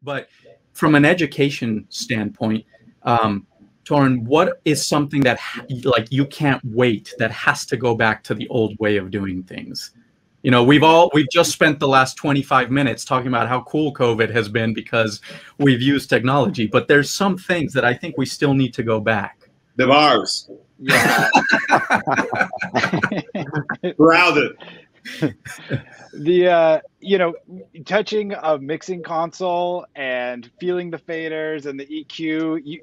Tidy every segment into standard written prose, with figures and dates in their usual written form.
But from an education standpoint, Torrin, what is something that like you can't wait, that has to go back to the old way of doing things? You know, we've just spent the last 25 minutes talking about how cool COVID has been because we've used technology, but there's some things that I think we still need to go back. The bars. Yeah. Crowded. The you know, touching a mixing console and feeling the faders and the EQ,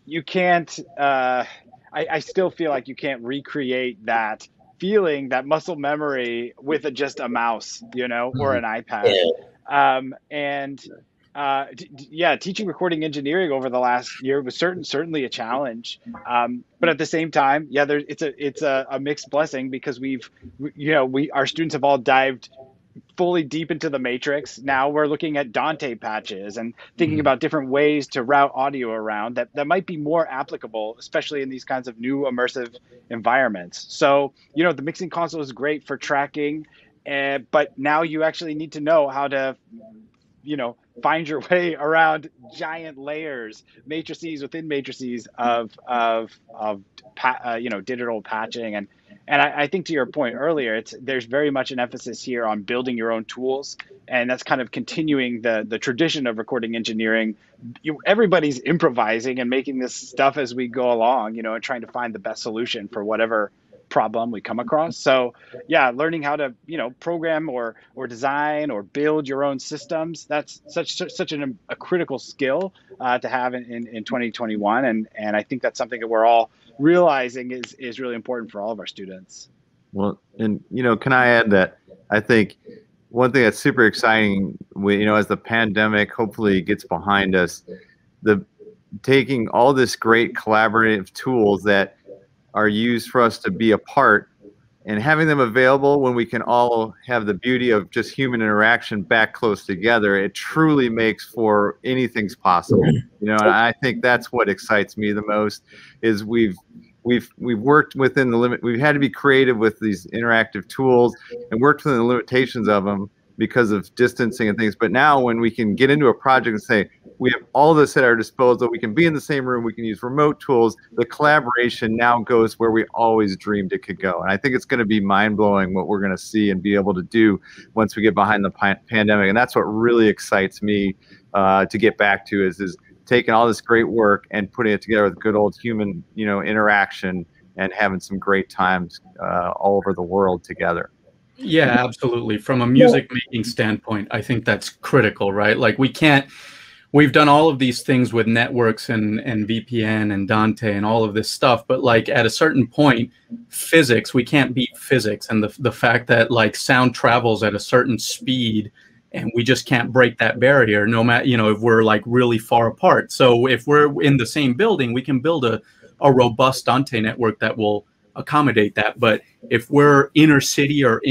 you can't. I still feel like you can't recreate that feeling, that muscle memory with just a mouse, you know, or an iPad. Yeah, teaching recording engineering over the last year was certainly a challenge. But at the same time, yeah, it's a mixed blessing because our students have all dived fully deep into the matrix. Now we're looking at Dante patches and thinking about different ways to route audio around that might be more applicable, especially in these kinds of new immersive environments. So, you know, the mixing console is great for tracking, but now you actually need to know how to, you know, find your way around giant layers, matrices within matrices of digital patching. And I think to your point earlier, there's very much an emphasis here on building your own tools, and that's kind of continuing the tradition of recording engineering. Everybody's improvising and making this stuff as we go along, you know, and trying to find the best solution for whatever problem we come across. So yeah, learning how to, you know, program or design or build your own systems, that's such a critical skill to have in 2021. And I think that's something that we're all realizing is really important for all of our students. Well, and, you know, can I add that I think one thing that's super exciting, you know, as the pandemic hopefully gets behind us, taking all this great collaborative tools that are used for us to be apart and having them available when we can all have the beauty of just human interaction back close together, it truly makes for anything's possible. You know, and I think that's what excites me the most is we've worked within the limit. We've had to be creative with these interactive tools and worked within the limitations of them because of distancing and things. But now when we can get into a project and say, we have all this at our disposal, we can be in the same room, we can use remote tools, the collaboration now goes where we always dreamed it could go. And I think it's going to be mind-blowing what we're going to see and be able to do once we get behind the pandemic. And that's what really excites me to get back to is taking all this great work and putting it together with good old human, you know, interaction and having some great times all over the world together. Yeah, absolutely. From a music making standpoint, I think that's critical, right? Like we've done all of these things with networks and VPN and Dante and all of this stuff, but like at a certain point, physics, we can't beat physics. And the fact that like sound travels at a certain speed and we just can't break that barrier no matter, you know, if we're like really far apart. So if we're in the same building, we can build a robust Dante network that will accommodate that. But if we're inner city or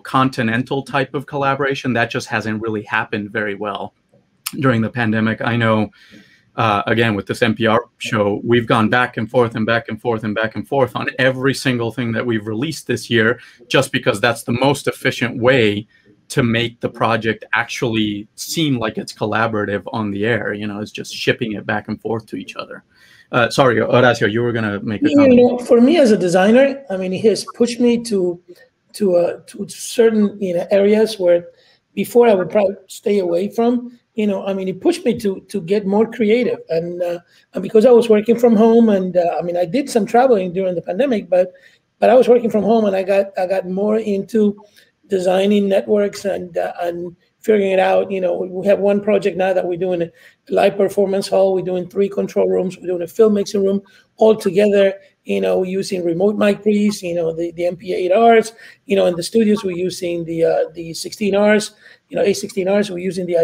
continental type of collaboration, that just hasn't really happened very well during the pandemic. I know, again, with this NPR show, we've gone back and forth and back and forth and back and forth on every single thing that we've released this year, just because that's the most efficient way to make the project actually seem like it's collaborative on the air. You know, it's just shipping it back and forth to each other. Sorry, Horacio, you were going to make a comment. You know, for me as a designer, I mean, it has pushed me to certain, you know, areas where before I would probably stay away from. You know, I mean, it pushed me to get more creative, and because I was working from home, and I mean, I did some traveling during the pandemic, but I was working from home, and I got more into designing networks and figuring it out. You know, we have one project now that we're doing a live performance hall. We're doing 3 control rooms. We're doing a film mixing room all together. You know, using remote mic pre's. You know, the MP8Rs. You know, in the studios we're using the 16Rs. You know, A16Rs. We're using the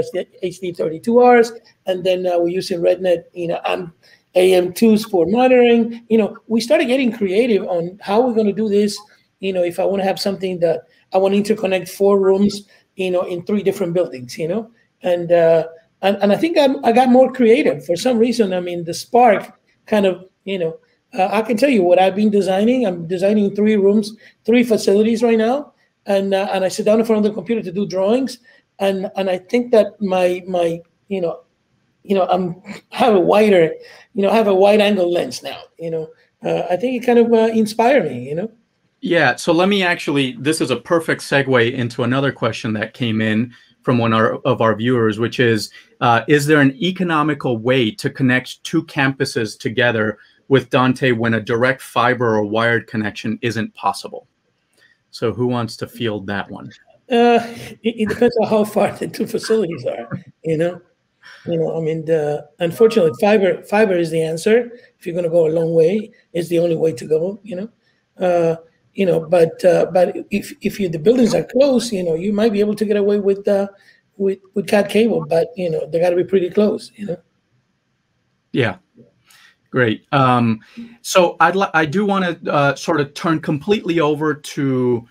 HD32Rs, and then we're using RedNet. You know, AM2s for monitoring. You know, we started getting creative on how we're going to do this. You know, if I want to have something that I want to interconnect 4 rooms, you know, in 3 different buildings, you know, and I think I got more creative for some reason. I mean, the spark kind of, you know, I can tell you what I've been designing. I'm designing 3 rooms, 3 facilities right now, and I sit down in front of the computer to do drawings, and I think that my I'm have a wider, have a wide angle lens now. I think it kind of inspired me. Yeah, so let me actually, this is a perfect segue into another question that came in from one of our viewers, which is there an economical way to connect two campuses together with Dante when a direct fiber or wired connection isn't possible? So who wants to field that one? It depends on how far the two facilities are, I mean, unfortunately, fiber is the answer. If you're going to go a long way, it's the only way to go, but if the buildings are close, you might be able to get away with cat cable, but they got to be pretty close, Yeah, great. So I do want to sort of turn completely over to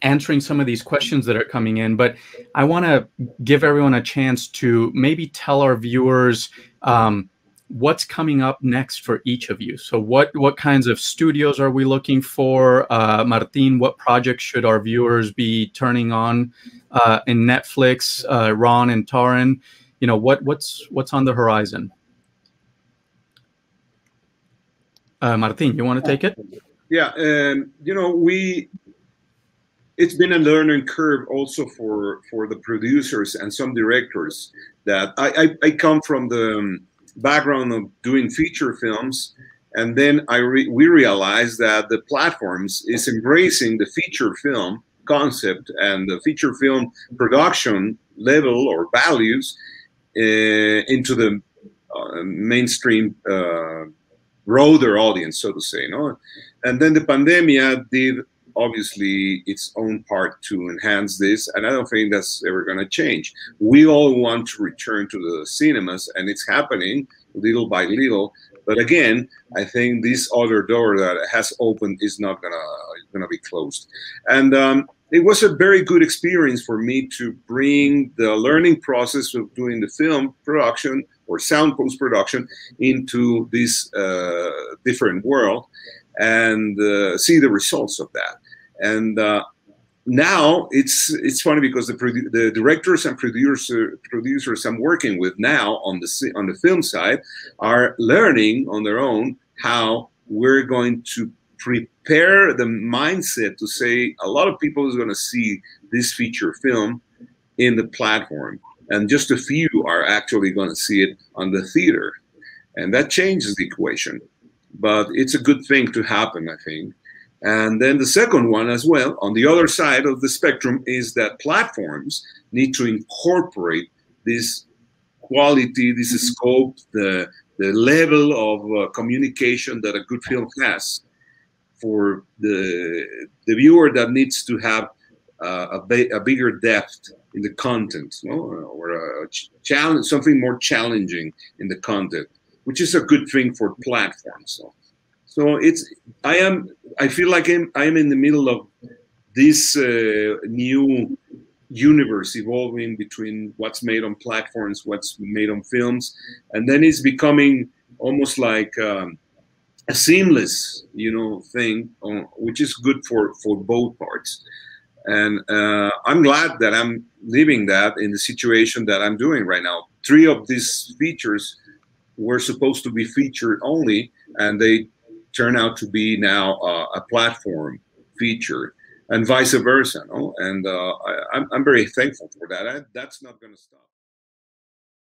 answering some of these questions that are coming in, but I want to give everyone a chance to maybe tell our viewers what's coming up next for each of you. So what kinds of studios are we looking for? Martin, what projects should our viewers be turning on in Netflix, Ron and Taran? What's on the horizon? Martin, you want to take it? Yeah, it's been a learning curve also for the producers and some directors. That I come from the background of doing feature films, and then we realized that the platforms is embracing the feature film concept and the feature film production level or values into the mainstream broader audience, so to say, and then the pandemic did obviously its own part to enhance this, and I don't think that's ever going to change. We all want to return to the cinemas, and it's happening little by little. But again, I think this other door that has opened is not gonna be closed. And it was a very good experience for me to bring the learning process of doing the film production or sound post-production into this different world and see the results of that. And now it's funny because the directors and producers I'm working with now on the film side are learning on their own how we're going to prepare the mindset to say a lot of people is going to see this feature film in the platform, and just a few are actually going to see it on the theater, and that changes the equation. But it's a good thing to happen, I think. And then the second one as well, on the other side of the spectrum, is that platforms need to incorporate this quality, this scope, the level of communication that a good film has for the viewer that needs to have a bigger depth in the content, or a challenge, something more challenging in the content, which is a good thing for platforms. So I feel like I am in the middle of this new universe evolving between what's made on platforms, what's made on films, and then it's becoming almost like a seamless, thing, which is good for both parts. And I'm glad that I'm living that in the situation that I'm doing right now. 3 of these features were supposed to be featured only, and they turn out to be now a platform feature, and vice versa. And I'm very thankful for that. That's not going to stop.